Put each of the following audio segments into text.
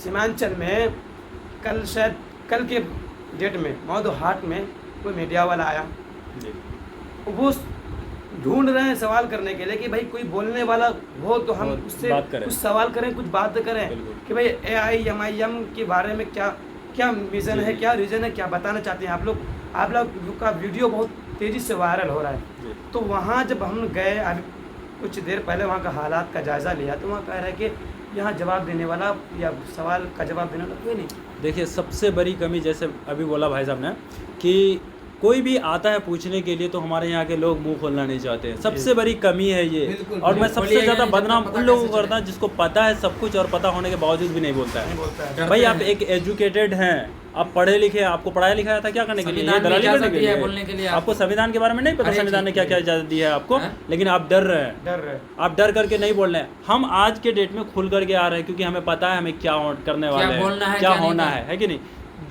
सीमांचल में कल के डेट में मौदो हाट में कोई मीडिया वाला आया, वो ढूंढ रहे हैं सवाल करने के लिए कि भाई कोई बोलने वाला हो तो हम उससे कुछ सवाल करें, कुछ बात करें कि भाई AIMIM के बारे में क्या मिशन है, क्या रीज़न है, क्या बताना चाहते हैं आप लोग का वीडियो बहुत तेज़ी से वायरल हो रहा है। तो वहाँ जब हम गए अभी कुछ देर पहले वहाँ का हालात का जायज़ा लिया तो वहाँ कह रहे हैं कि यहाँ जवाब देने वाला या सवाल का जवाब देने वाला कोई नहीं। देखिए सबसे बड़ी कमी, जैसे अभी बोला भाई साहब ने कि कोई भी आता है पूछने के लिए तो हमारे यहाँ के लोग मुंह खोलना नहीं चाहते हैं, सबसे बड़ी कमी है ये। और मैं सबसे ज़्यादा बदनाम उन लोगों को करता हूँ जिसको पता है सब कुछ और पता होने के बावजूद भी नहीं बोलता है। भाई आप एक एजुकेटेड हैं, आप पढ़े लिखे, आपको पढ़ाया लिखाया था क्या करने के लिए? दलाली करने के लिए। आपको संविधान के बारे में नहीं पता, संविधान ने क्या क्या इजाज़त दी है आपको, लेकिन आप डर रहे हैं, आप डर करके नहीं बोल रहे हैं। हम आज के डेट में खुल करके आ रहे हैं क्योंकि हमें पता है हमें क्या करने वाले हैं, क्या होना है कि नहीं।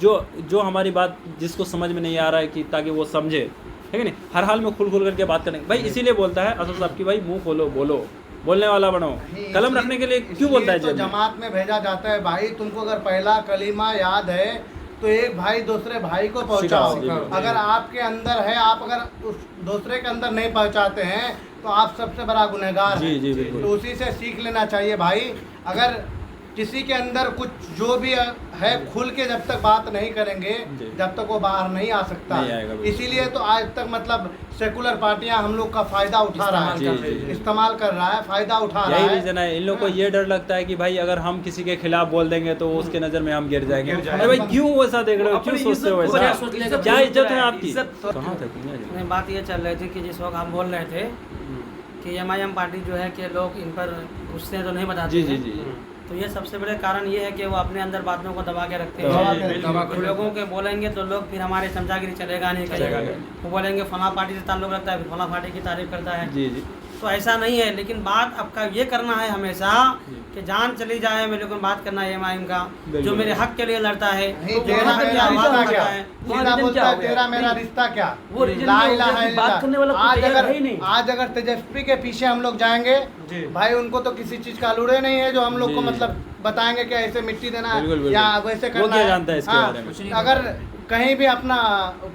जो हमारी बात जिसको समझ में नहीं आ रहा है कि ताकि वो समझे, है कि नहीं, हर हाल में खुल करके बात करेंगे। भाई इसीलिए बोलता है असद साहब की भाई मुंह खोलो, बोलो, बोलने वाला बनो, कलम रखने के लिए क्यों बोलता है? तो जमात में भेजा जाता है भाई, तुमको अगर पहला कलीमा याद है तो एक भाई दूसरे भाई को पहुंचाओ। अगर आपके अंदर है, आप अगर उस दूसरे के अंदर नहीं पहुंचाते हैं तो आप सबसे बड़ा गुनहगार हैं। तो उसी से सीख लेना चाहिए भाई। अगर किसी के अंदर कुछ जो भी है खुल के जब तक बात नहीं करेंगे जब तक वो बाहर नहीं आ सकता। इसीलिए तो आज तक मतलब सेकुलर पार्टियां हम लोग का फायदा उठा रहा है, इस्तेमाल कर रहा है, फायदा उठा रहा है। यही रीजन है, इन लोग को ये डर लगता है कि भाई अगर हम किसी के खिलाफ बोल देंगे तो उसके नजर में हम गिर जाएंगे। अरे भाई क्यों वैसा देख रहे हो, क्यों सोचते हो वैसा? क्या इज्जत है आपकी? कहाँ तक बात ये चल रही थी कि जिस वक्त हम बोल रहे थे कि MIM पार्टी जो है कि लोग इन पर गुस्से तो नहीं बताते हैं, तो ये सबसे बड़े कारण ये है कि वो अपने अंदर बातों को दबा के रखते हैं। लोगों के बोलेंगे तो लोग फिर हमारे चमचागिरी चलेगा नहीं करेगा, वो बोलेंगे फला पार्टी से ताल्लुक रखता है, फिर फला पार्टी की तारीफ करता है। तो ऐसा नहीं है, लेकिन बात आपका ये करना है हमेशा कि जान चली जाए मेरे को बात करना है MIM का, जो मेरे हक के लिए लड़ता है, तेरा मेरा रिश्ता क्या, आज अगर तेजस्वी के पीछे हम लोग जाएंगे भाई, उनको तो किसी चीज का लुड़े नहीं है जो हम लोग को मतलब बताएंगे कि ऐसे मिट्टी देना है या वैसे करना है। अगर कहीं भी अपना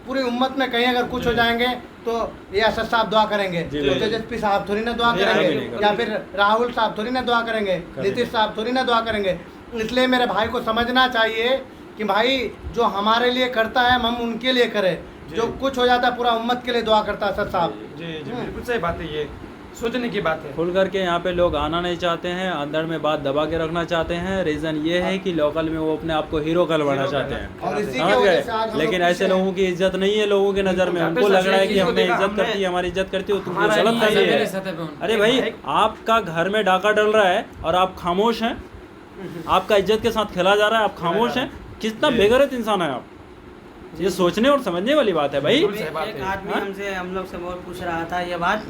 पूरी उम्मत में कहीं अगर कुछ हो जाएंगे तो ये असद साहब दुआ करेंगे, तो तेजस्वी साहब थोड़ी ना दुआ करेंगे, या फिर राहुल साहब थोड़ी ना दुआ करेंगे, नीतीश साहब थोड़ी ना दुआ करेंगे। इसलिए मेरे भाई को समझना चाहिए कि भाई जो हमारे लिए करता है हम उनके लिए करें, जो कुछ हो जाता है पूरा उम्मत के लिए दुआ करता है असद साहब। जी बिल्कुल सही बात है, ये सोचने की बात है। खुल करके यहाँ पे लोग आना नहीं चाहते हैं, अंदर में बात दबा के रखना चाहते हैं। रीज़न ये है कि लोकल में वो अपने आप को हीरो कहलवाना चाहते हैं, समझ गए। लेकिन ऐसे लोगों की इज्जत नहीं है लोगों की नज़र में। उनको लग रहा है कि हमें इज्जत करती है, हमारी इज्जत करती है, तुम गलत नहीं है। अरे भाई आपका घर में डाका डल रहा है और आप खामोश हैं, आपका इज्जत के साथ खेला जा रहा है, आप खामोश हैं। कितना बेगैरत इंसान है आप, ये सोचने और समझने वाली बात है भाई। एक आदमी हमसे हम लोग से बहुत पूछ रहा था ये बात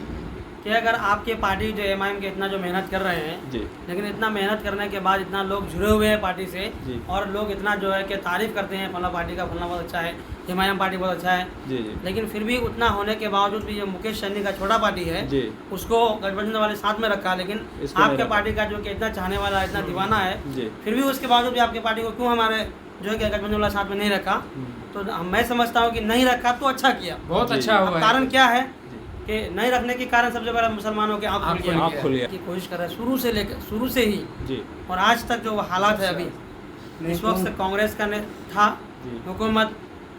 कि अगर आपके पार्टी जो MIM के इतना जो मेहनत कर रहे हैं जी, लेकिन इतना मेहनत करने के बाद इतना लोग जुड़े हुए हैं पार्टी से और लोग इतना जो है कि तारीफ करते हैं फला पार्टी का, फला बहुत अच्छा है, MIM पार्टी बहुत अच्छा है जी, लेकिन फिर भी उतना होने के बावजूद भी जो मुकेश सहनी का छोटा पार्टी है उसको गठबंधन वाले साथ में रखा, लेकिन आपके पार्टी का जो कि इतना चाहने वाला, इतना दीवाना है, फिर भी उसके बावजूद भी आपके पार्टी को क्यों हमारे जो है कि गठबंधन वाला साथ में नहीं रखा? तो मैं समझता हूँ कि नहीं रखा तो अच्छा किया, बहुत अच्छा हुआ। कारण क्या है कि नहीं रखने के कारण सबसे बड़ा मुसलमानों के आँख खुल गया की कोशिश कर रहे हैं शुरू से ही जी। और आज तक जो हालात है अभी, इस वक्त कांग्रेस का था हुकूमत,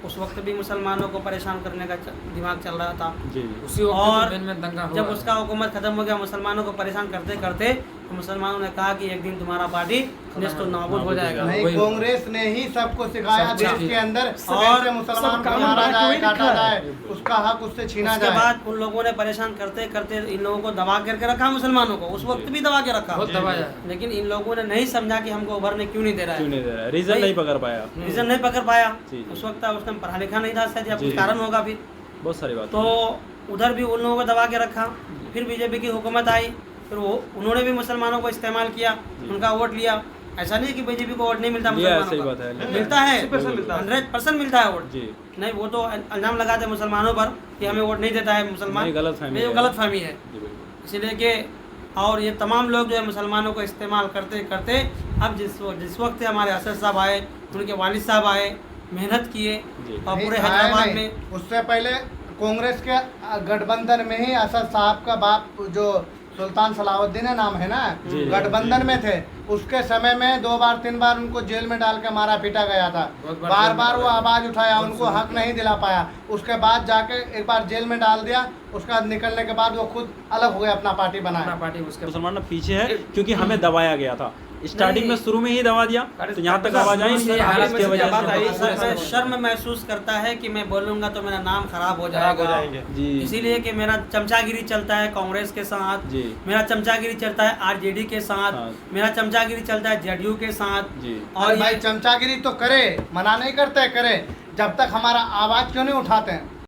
उस वक्त भी मुसलमानों को परेशान करने का दिमाग चल रहा था जी। उसी और जब उसका हुकूमत खत्म हो गया, मुसलमानों को परेशान करते करते तो मुसलमानों ने कहा कि एक दिन तुम्हारा पार्टी नेस्तो नाबूद हो जाएगा। नहीं, कांग्रेस ने ही सबको सिखाया देश के अंदर और मुसलमान को मारा जाए, काटा जाए, उसका हक उससे छीना जाए। उसके बाद उन लोगों ने परेशान करते करते इन लोगों को दबा करके रखा, मुसलमानों को उस वक्त भी दबा के रखा, लेकिन इन लोगों ने नहीं समझा कि हमको उभरने क्यों नहीं दे रहा है, रीजन नहीं पकड़ पाया। उस वक्त उसका पढ़ा लिखा नहीं था शायद, या कुछ कारण होगा, फिर बहुत सारी बात। तो उधर भी उन लोगों को दबा के रखा। फिर बीजेपी की हुकूमत आई, फिर उन्होंने भी मुसलमानों को इस्तेमाल किया, उनका वोट लिया। ऐसा नहीं कि बीजेपी को वोट नहीं मिलता, मुसलमानों को मिलता है, 100% मिलता है वोट। नहीं, वो तो इल्जाम लगाते हैं मुसलमानों पर कि हमें वोट नहीं देता है मुसलमान, गलत फहमी है। इसीलिए कि और ये तमाम लोग जो है मुसलमानों को इस्तेमाल करते करते अब जिस वक्त हमारे असद साहब आए, उनके वालिद साहब आए, मेहनत किए और पूरे हैदराबाद में। उससे पहले कांग्रेस के गठबंधन में ही असद साहब का बाप जो सुल्तान सलाहुद्दीन नाम है ना, गठबंधन में थे। उसके समय में 2 बार 3 बार उनको जेल में डाल के मारा पीटा गया था। बार बार वो आवाज उठाया, उनको हक नहीं दिला पाया। उसके बाद जाके एक बार जेल में डाल दिया, उसके बाद निकलने के बाद वो खुद अलग हो गए, अपना पार्टी बनाया। मुसलमान पीछे है क्योंकि हमें दबाया गया था स्टार्टिंग में, शुरू में ही दबा दिया तो यहाँ तक आवाज आई नहीं। इसके वजह से शर्म महसूस करता है कि मैं बोलूंगा तो मेरा नाम खराब हो जाएगा जी, इसीलिए कि मेरा चमचागिरी चलता है कांग्रेस के साथ जी, मेरा चमचागिरी चलता है आरजेडी के साथ, मेरा चमचागिरी चलता है जेडीयू के साथ जी। और भाई चमचागिरी तो करे, मना नहीं करते, करे, जब तक हमारा आवाज क्यों नहीं उठाते हैं।